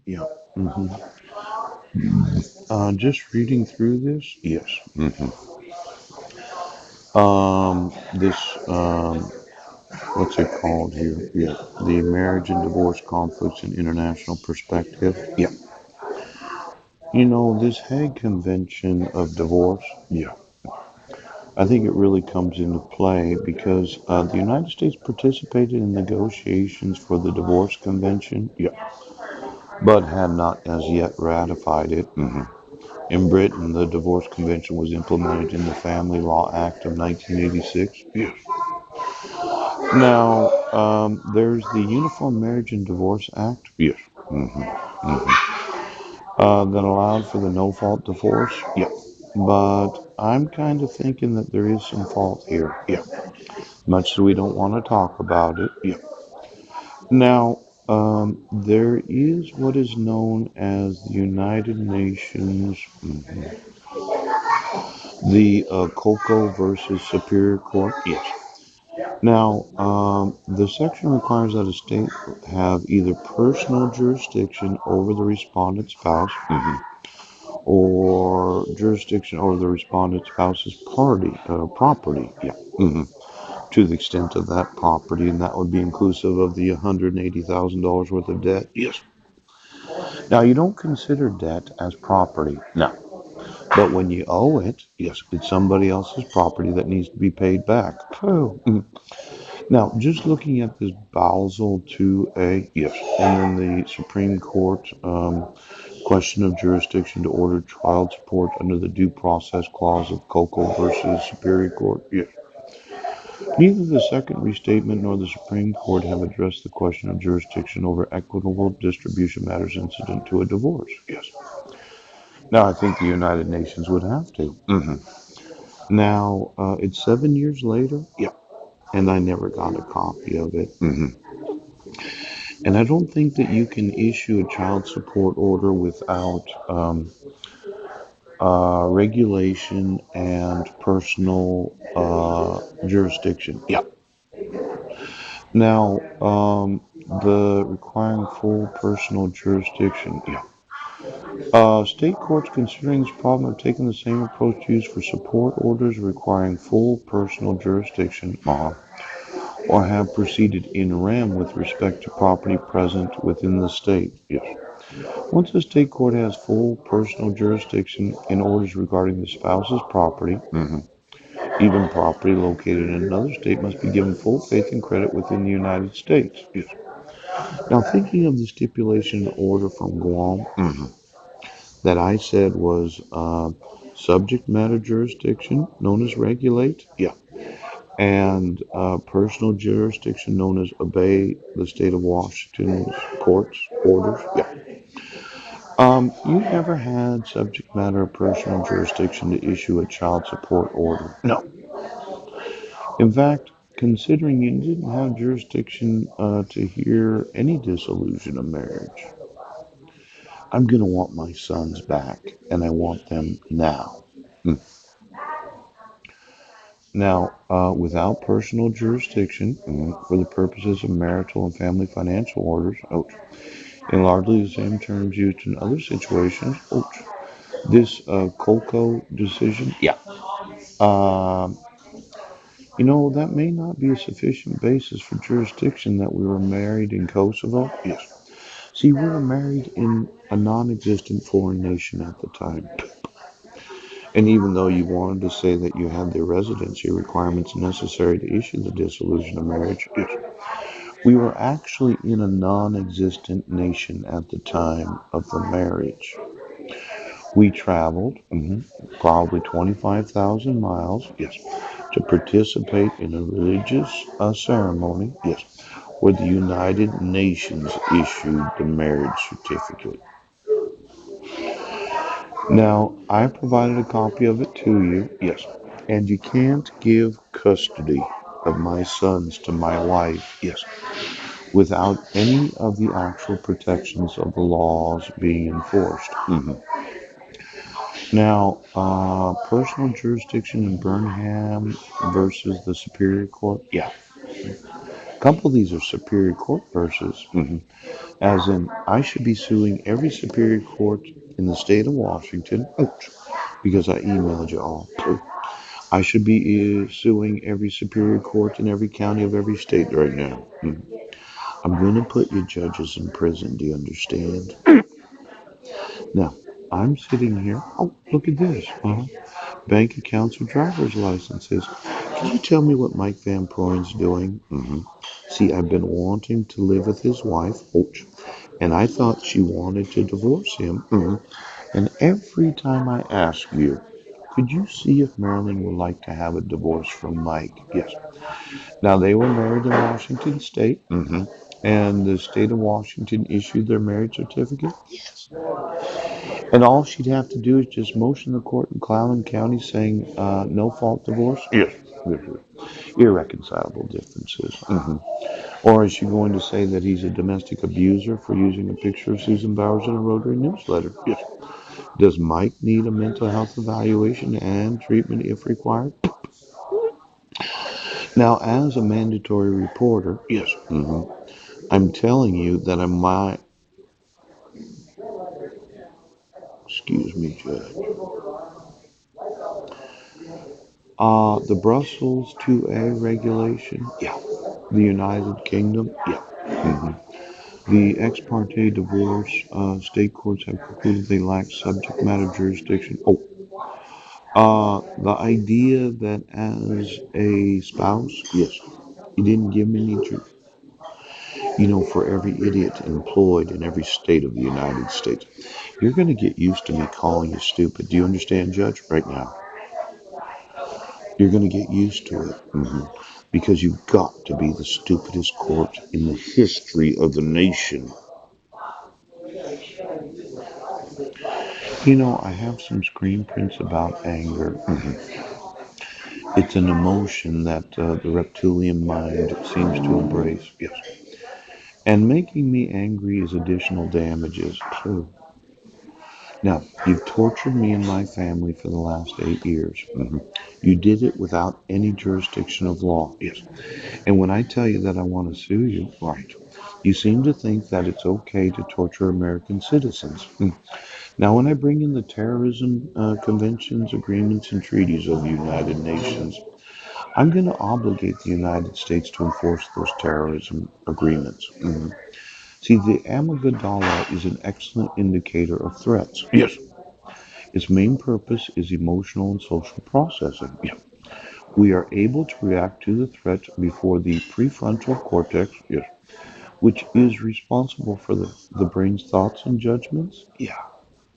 Yeah. hmm just reading through this, yes. This, what's it called here? Yeah. The Marriage and Divorce Conflicts in International Perspective. Yeah. This Hague Convention of Divorce, yeah. I think it really comes into play because the United States participated in negotiations for the Divorce Convention, yeah, but had not as yet ratified it. In Britain, the Divorce Convention was implemented in the Family Law Act of 1986. Yes. Now, there's the Uniform Marriage and Divorce Act. Yes. That allowed for the no-fault divorce. Yeah. But I'm kind of thinking that there is some fault here. Yeah. Much as we don't want to talk about it. Yeah. Now, there is what is known as the United Nations, the Coco versus Superior Court. Yes. Now, the section requires that a state have either personal jurisdiction over the respondent spouse or jurisdiction over the respondent spouse's property. Yeah. To the extent of that property, and that would be inclusive of the $180,000 worth of debt. Yes. Now, you don't consider debt as property. No. But when you owe it, yes, it's somebody else's property that needs to be paid back. Oh. Now, just looking at this Basel 2A, yes, and then the Supreme Court question of jurisdiction to order child support under the Due Process Clause of Coco versus Superior Court, yes. Neither the second restatement nor the Supreme Court have addressed the question of jurisdiction over equitable distribution matters incident to a divorce, yes. Now, I think the United Nations would have to. Now, it's 7 years later, yeah, and I never got a copy of it. And I don't think that you can issue a child support order without regulation and personal jurisdiction. Yeah. Now, the requiring full personal jurisdiction. Yeah. State courts considering this problem have taken the same approach used for support orders requiring full personal jurisdiction, or have proceeded in rem with respect to property present within the state. Yes. Once a state court has full personal jurisdiction in orders regarding the spouse's property, even property located in another state must be given full faith and credit within the United States. Yes. Now, thinking of the stipulation order from Guam that I said was subject matter jurisdiction, known as regulate, yeah, and personal jurisdiction, known as obey the state of Washington's courts orders, yeah. You never had subject matter or personal jurisdiction to issue a child support order. No. In fact, considering you didn't have jurisdiction to hear any dissolution of marriage, I'm going to want my sons back, and I want them now. Hmm. Now, without personal jurisdiction, for the purposes of marital and family financial orders, ouch, in largely the same terms used in other situations, ouch, this Colco decision, yeah. Um, that may not be a sufficient basis for jurisdiction that we were married in Kosovo. Yes. See, we were married in a non existent foreign nation at the time. And even though you wanted to say that you had the residency requirements necessary to issue the dissolution of marriage, yes, we were actually in a non existent nation at the time of the marriage. We traveled probably 25,000 miles, yes, to participate in a religious ceremony, yes, where the United Nations issued the marriage certificate. Now, I provided a copy of it to you, yes, and you can't give custody of my sons to my wife, yes, without any of the actual protections of the laws being enforced. Now, personal jurisdiction in Burnham versus the Superior Court, yeah. couple of these are Superior Court verses, as in, I should be suing every Superior Court in the state of Washington, ouch, because I emailed you all. I should be suing every Superior Court in every county of every state right now. I'm going to put you judges in prison. Do you understand? Now, I'm sitting here. Oh, look at this. Bank accounts or driver's licenses. Can you tell me what Mike Van Proyn's doing? See, I've been wanting to live with his wife, ouch, and I thought she wanted to divorce him. And every time I ask you, could you see if Marilyn would like to have a divorce from Mike? Yes. Now, they were married in Washington State, and the state of Washington issued their marriage certificate. Yes. And all she'd have to do is just motion the court in Clallam County saying no fault divorce. Yes. Irreconcilable differences. Or is she going to say that he's a domestic abuser for using a picture of Susan Bowers in a Rotary newsletter? Yes. Does Mike need a mental health evaluation and treatment if required? Now, as a mandatory reporter, yes, I'm telling you that I might, excuse me, Judge, the Brussels 2A regulation, yeah, the United Kingdom, yeah. The ex parte divorce, state courts have concluded they lack subject matter jurisdiction. The idea that as a spouse, yes, you didn't give me any truth. You know, for every idiot employed in every state of the United States, you're going to get used to me calling you stupid. Do you understand, Judge? Right now, you're going to get used to it. Because you've got to be the stupidest court in the history of the nation. You know, I have some screen prints about anger. It's an emotion that the reptilian mind seems to embrace. Yes. And making me angry is additional damages. True. Now, you've tortured me and my family for the last 8 years. You did it without any jurisdiction of law. Yes. And when I tell you that I want to sue you, right, you seem to think that it's okay to torture American citizens. Now, when I bring in the terrorism conventions, agreements, and treaties of the United Nations, I'm going to obligate the United States to enforce those terrorism agreements. See, the amygdala is an excellent indicator of threats. Yes. Its main purpose is emotional and social processing. Yeah. We are able to react to the threat before the prefrontal cortex, yes, which is responsible for the brain's thoughts and judgments, yeah,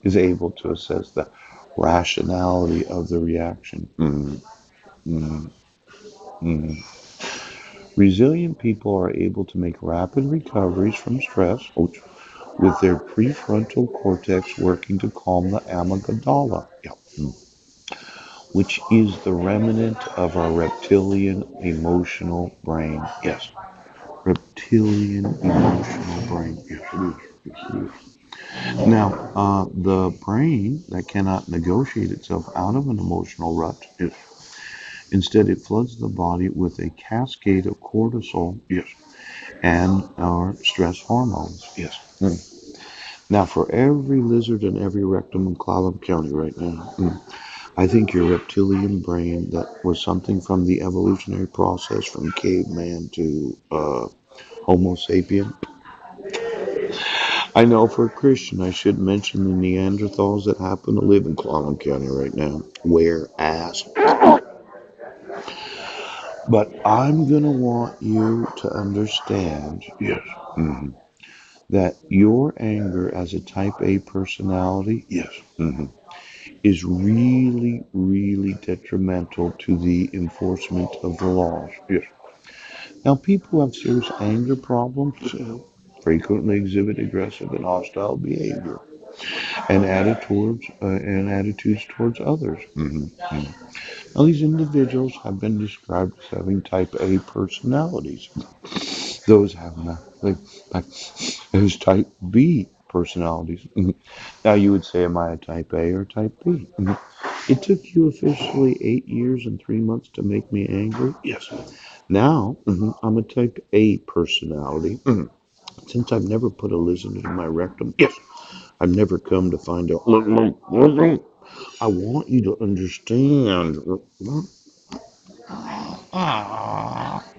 is able to assess the rationality of the reaction. Mm, mm. Resilient people are able to make rapid recoveries from stress with their prefrontal cortex working to calm the amygdala, yeah, which is the remnant of our reptilian emotional brain. Yes, reptilian emotional brain. Yes, it is. Yes, it is. Now, the brain that cannot negotiate itself out of an emotional rut, yes. Instead, it floods the body with a cascade of cortisol, yes, and our stress hormones, yes. Now, for every lizard and every rectum in Clallam County right now, I think your reptilian brain, that was something from the evolutionary process from caveman to Homo sapien. I know for a Christian, I should mention the Neanderthals that happen to live in Clallam County right now. Whereas, but I'm going to want you to understand, yes, that your anger as a type A personality, yes, is really, really detrimental to the enforcement of the laws. Yes. Now, people who have serious anger problems frequently exhibit aggressive and hostile behavior and attitudes towards others. Now, these individuals have been described as having type A personalities. Those have those type B personalities. Now, you would say, am I a type A or type B? It took you officially 8 years and 3 months to make me angry. Yes. Now, I'm a type A personality. Since I've never put a lizard in my rectum, yes, I've never come to find out. I want you to understand.